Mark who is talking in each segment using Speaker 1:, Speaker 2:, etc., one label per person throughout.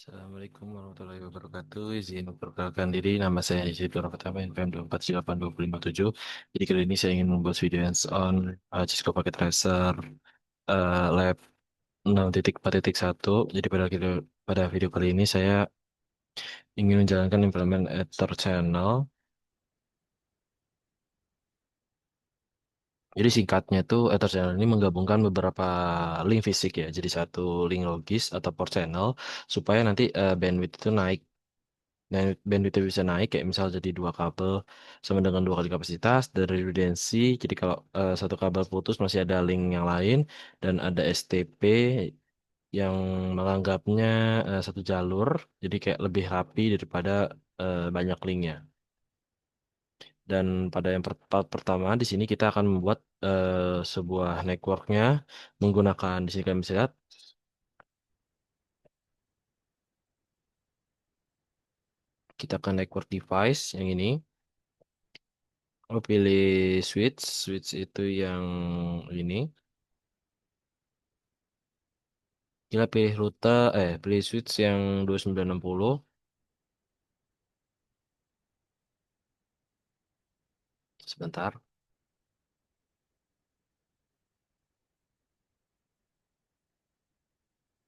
Speaker 1: Assalamualaikum warahmatullahi wabarakatuh. Izin memperkenalkan diri, nama saya Izidor Rahmatama, NPM 2478257. Jadi kali ini saya ingin membuat video hands-on Cisco Packet Tracer Lab 6.4.1. Jadi pada video kali ini saya ingin menjalankan implement Ether Channel. Jadi singkatnya tuh Ether Channel ini menggabungkan beberapa link fisik ya. Jadi satu link logis atau port channel supaya nanti bandwidth itu naik. Dan bandwidth bisa naik kayak misal jadi dua kabel sama dengan dua kali kapasitas dari redundancy. Jadi kalau satu kabel putus masih ada link yang lain dan ada STP yang menganggapnya satu jalur. Jadi kayak lebih rapi daripada banyak linknya. Dan pada yang part pertama di sini kita akan membuat sebuah networknya menggunakan di sini kalian bisa lihat kita akan network device yang ini. Oh, pilih switch. Switch itu yang ini. Kita pilih rute, pilih switch yang 2960. Sebentar.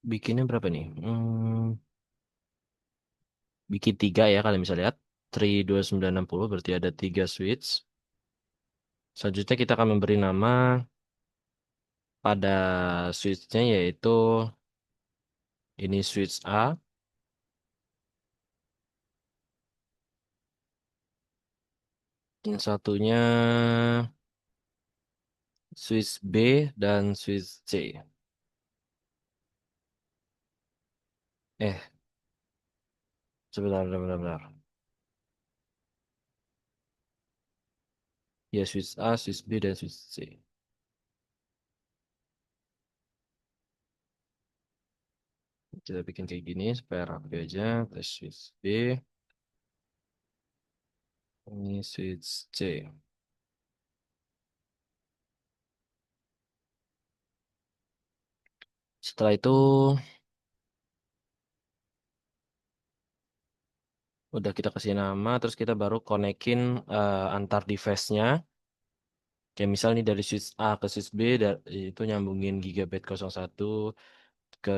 Speaker 1: Bikinnya berapa nih? Bikin tiga ya, kalian bisa lihat. 32960 berarti ada tiga switch. Selanjutnya kita akan memberi nama pada switchnya yaitu ini switch A. Yang satunya switch B dan switch C. Eh, sebentar, sebentar, sebentar. Ya, switch A, switch B, dan switch C. Kita bikin kayak gini supaya rapi aja. Tes switch B, ini switch C. Setelah itu udah kita kasih nama, terus kita baru konekin antar device-nya. Kayak misal nih dari switch A ke switch B, itu nyambungin gigabit 01 ke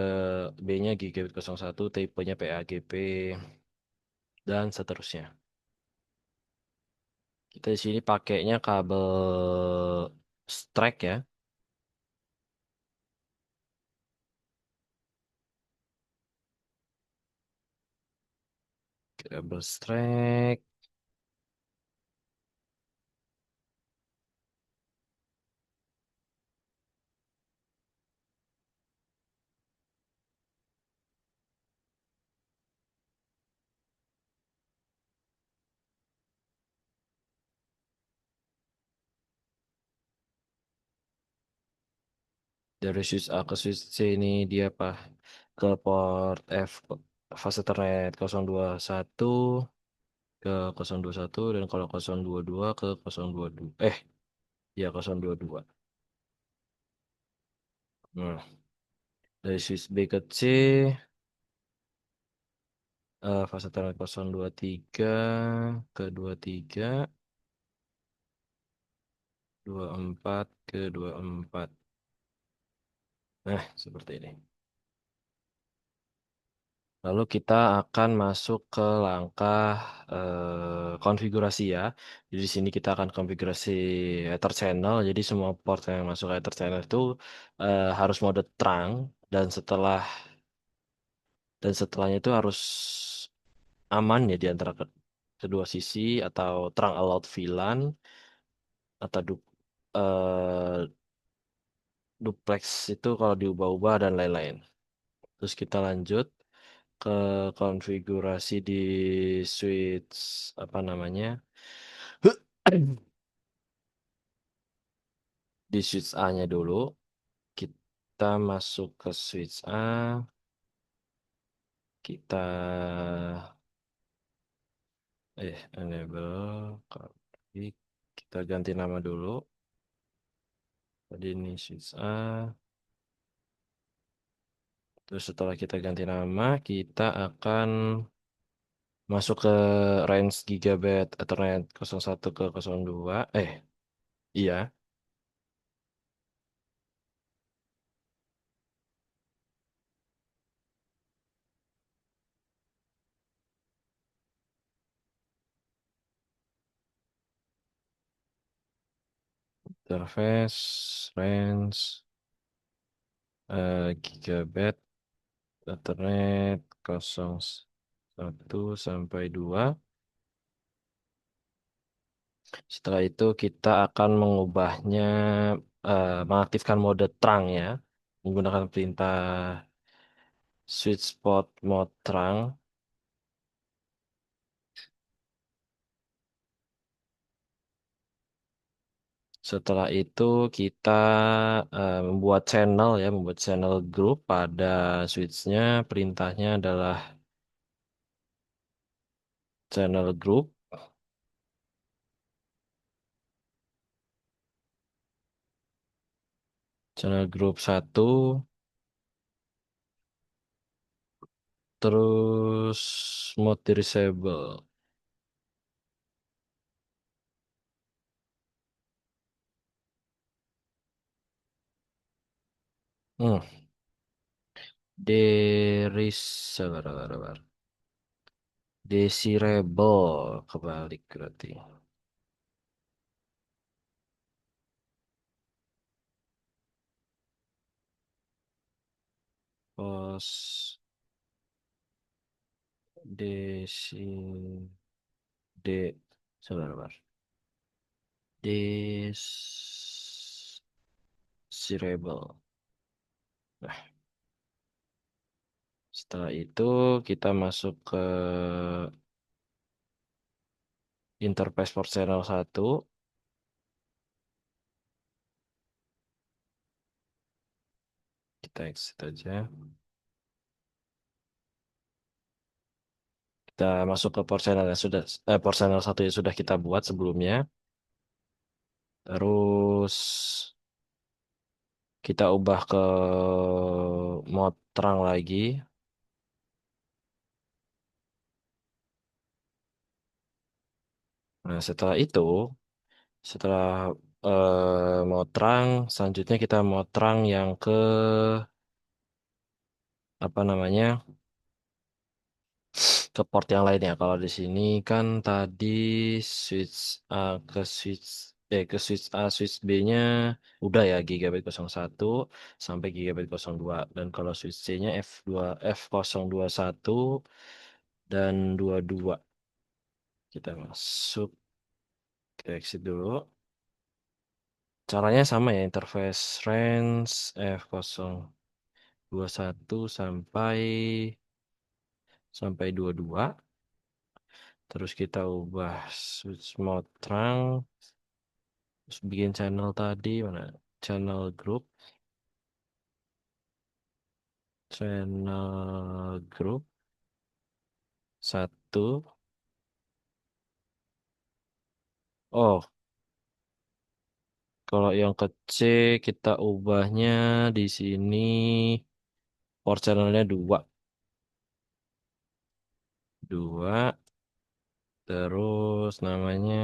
Speaker 1: B-nya gigabit 01, tipenya PAGP, dan seterusnya. Kita di sini pakainya kabel strike ya, kabel strike. Dari switch A ke switch C ini dia apa? Ke port F fase Ethernet 021 ke 021 dan kalau 022 ke 022. Ya 022. Nah, dari switch B ke C fase Ethernet 023 ke 23, 24 ke 24. Nah, seperti ini. Lalu kita akan masuk ke langkah konfigurasi ya. Jadi di sini kita akan konfigurasi Ether channel. Jadi semua port yang masuk ke Ether channel itu harus mode terang dan setelahnya itu harus aman ya di antara kedua sisi atau terang allowed VLAN atau duplex itu kalau diubah-ubah dan lain-lain. Terus kita lanjut ke konfigurasi di switch apa namanya? Di switch A-nya dulu. Kita masuk ke switch A, kita enable config. Kita ganti nama dulu. Tadi ini switch A, Terus setelah kita ganti nama, kita akan masuk ke range gigabit Ethernet 01 ke 02. Iya, interface range gigabit Ethernet 01 sampai 2. Setelah itu kita akan mengubahnya, mengaktifkan mode terang ya, menggunakan perintah switch spot mode terang. Setelah itu kita membuat channel group pada switchnya. Perintahnya adalah channel group, channel group 1, terus mode disable. Hmm, sabar, sabar, sabar. Desirable kebalik berarti. Pos desi de sabar, sabar. Desirable. Nah, setelah itu kita masuk ke interface port channel 1. Kita exit aja. Kita masuk ke port channel yang sudah port channel 1 yang sudah kita buat sebelumnya. Terus kita ubah ke mode terang lagi. Nah, setelah mode terang, selanjutnya kita mau terang yang ke apa namanya? Ke port yang lainnya. Kalau di sini kan tadi switch A ke switch A switch B-nya udah ya gigabit 01 sampai gigabit 02, dan kalau switch C-nya F021 dan 22. Kita masuk, kita exit dulu. Caranya sama ya, interface range F021 sampai 22. Terus kita ubah switch mode terang. Terus bikin channel tadi mana? Channel group, channel group 1. Oh, kalau yang ke C kita ubahnya di sini port channelnya 2, 2. Terus namanya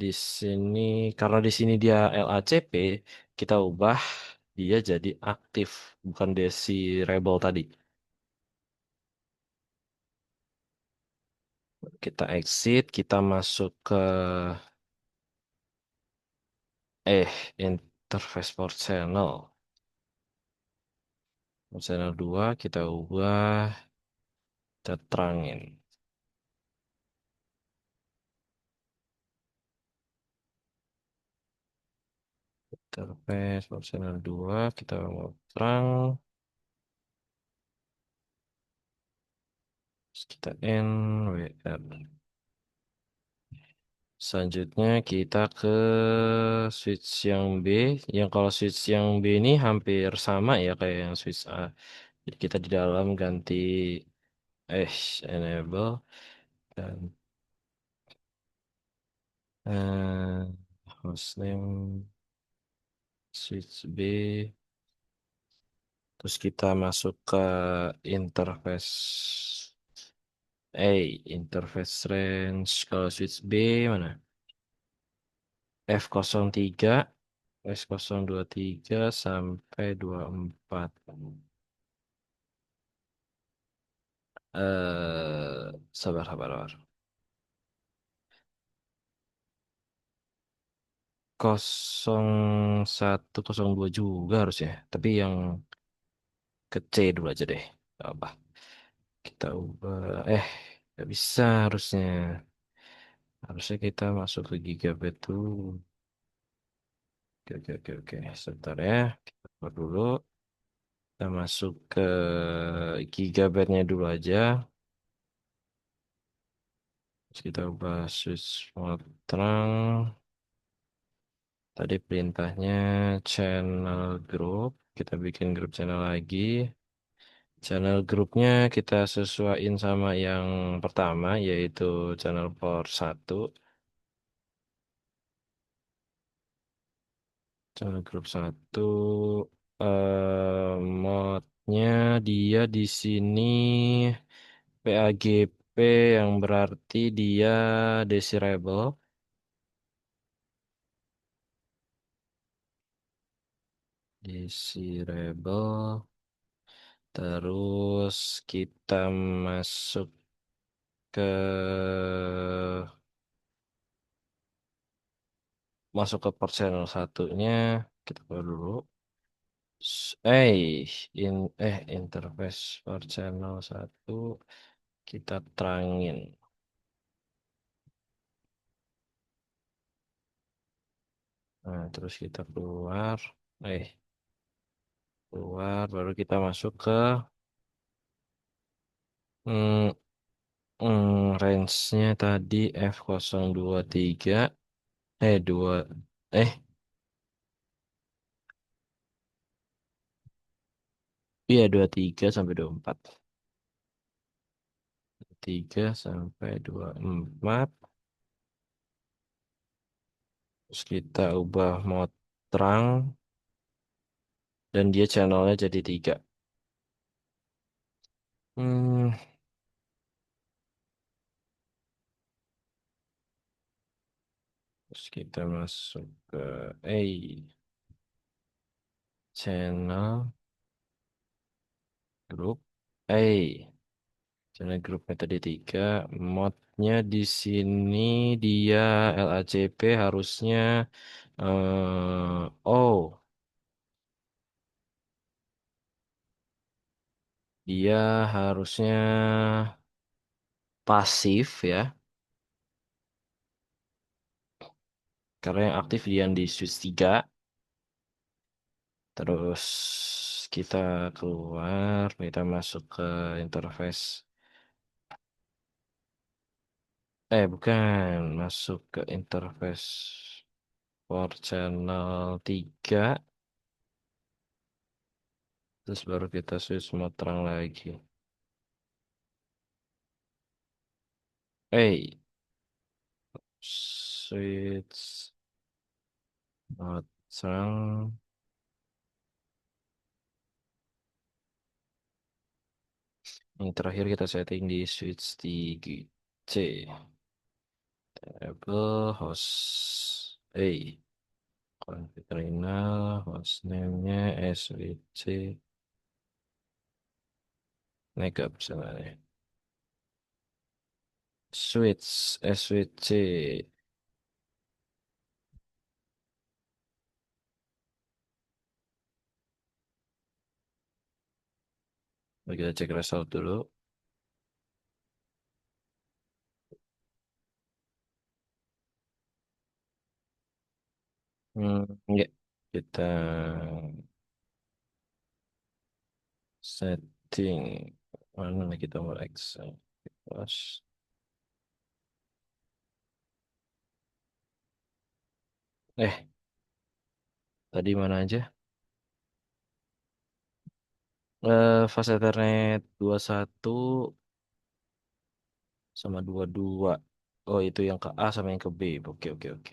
Speaker 1: di sini, karena di sini dia LACP, kita ubah dia jadi aktif, bukan desi rebel tadi. Kita exit, kita masuk ke eh interface port channel. Port channel 2 kita ubah, kita terangin. Interface port channel 2 kita mau terang, terus kita NWR. Selanjutnya kita ke switch yang B. Yang kalau switch yang B ini hampir sama ya kayak yang switch A. Jadi kita di dalam ganti enable dan hostname switch B, terus kita masuk ke interface interface range. Kalau switch B mana? F03, S023 sampai 24. Sabar, sabar, sabar. 0102 juga harusnya. Tapi yang ke C dulu aja deh. Gak apa. Kita ubah. Nggak bisa harusnya. Harusnya kita masuk ke gigabit tuh. Oke, oke, oke, oke. Sebentar ya. Kita buat dulu. Kita masuk ke gigabyte-nya dulu aja. Terus kita ubah switch mode terang. Tadi perintahnya channel group. Kita bikin grup channel lagi. Channel grupnya kita sesuaiin sama yang pertama, yaitu channel port 1. Channel grup 1. Modnya dia di sini PAGP, yang berarti dia desirable. Desirable. Terus kita masuk ke masuk ke port channel satunya. Kita buka dulu. S- Eh, interface port channel 1 kita terangin. Nah, terus kita keluar. Eh, Keluar baru kita masuk ke hmm, range-nya tadi F023 dua eh iya 23 sampai 24. 3 sampai 24. Terus kita ubah mode terang dan dia channelnya jadi 3. Hmm, Terus kita masuk ke channel group channel group metode 3. Modnya di sini dia LACP harusnya oh, dia harusnya pasif ya, karena yang aktif dia yang di switch 3. Terus kita keluar, kita masuk ke interface. Bukan, masuk ke interface for channel 3. Terus baru kita switch mode terang lagi. Eh, Switch mode terang. Yang terakhir kita setting di switch 3C. Enable host config terminal, hostname-nya swc negap sebenarnya. Switch. Mari kita cek result dulu. Ya, kita setting mana nih, kita mau Excel. Plus. Eh, Tadi mana aja? Fast Ethernet 21 sama 22. Oh, itu yang ke A sama yang ke B. Oke, oke, oke.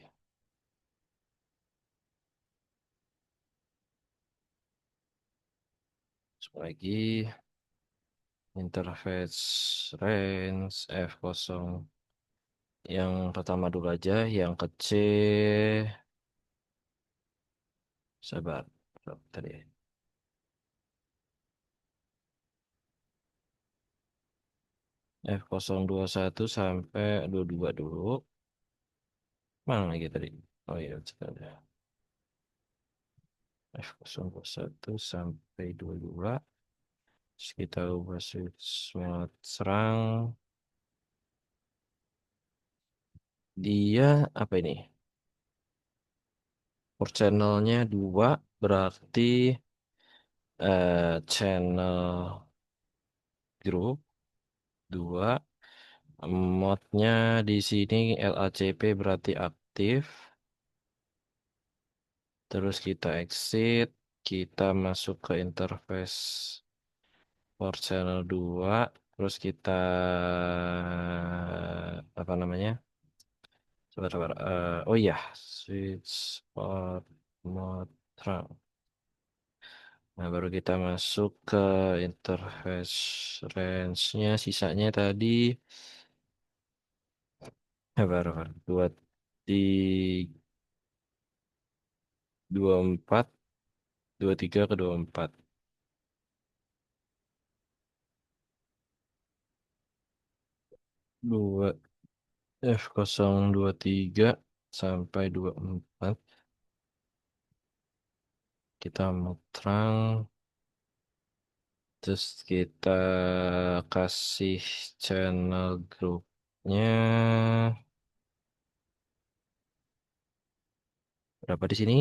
Speaker 1: Lagi interface range F0 yang pertama dulu aja, yang kecil. Sabar, berapa tadi ya? F021 sampai 22 dulu. Mana lagi tadi? Oh iya, sudah ada. F021 sampai 22. Terus kita ubah switch mode serang. Dia apa ini? Port channelnya 2, berarti channel group 2. Modnya di sini LACP berarti aktif. Terus kita exit, kita masuk ke interface port channel 2. Terus kita apa namanya? Coba coba. Oh iya, switch port mode terang. Nah, baru kita masuk ke interface range-nya. Sisanya tadi baru baru di 24, 23 ke 24. 2 F023 sampai 24. Kita mau terang. Terus kita kasih channel grupnya berapa di sini?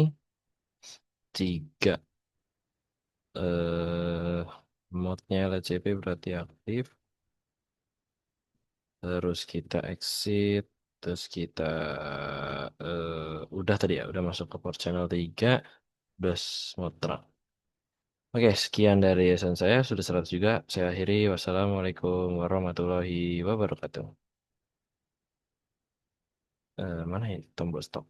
Speaker 1: 3. Eh Modnya LCP berarti aktif. Terus kita exit. Terus kita udah tadi ya, udah masuk ke port channel 3. Udah mau terang. Oke, sekian dari yayasan saya. Sudah 100 juga. Saya akhiri. Wassalamualaikum warahmatullahi wabarakatuh. Mana ya tombol stop?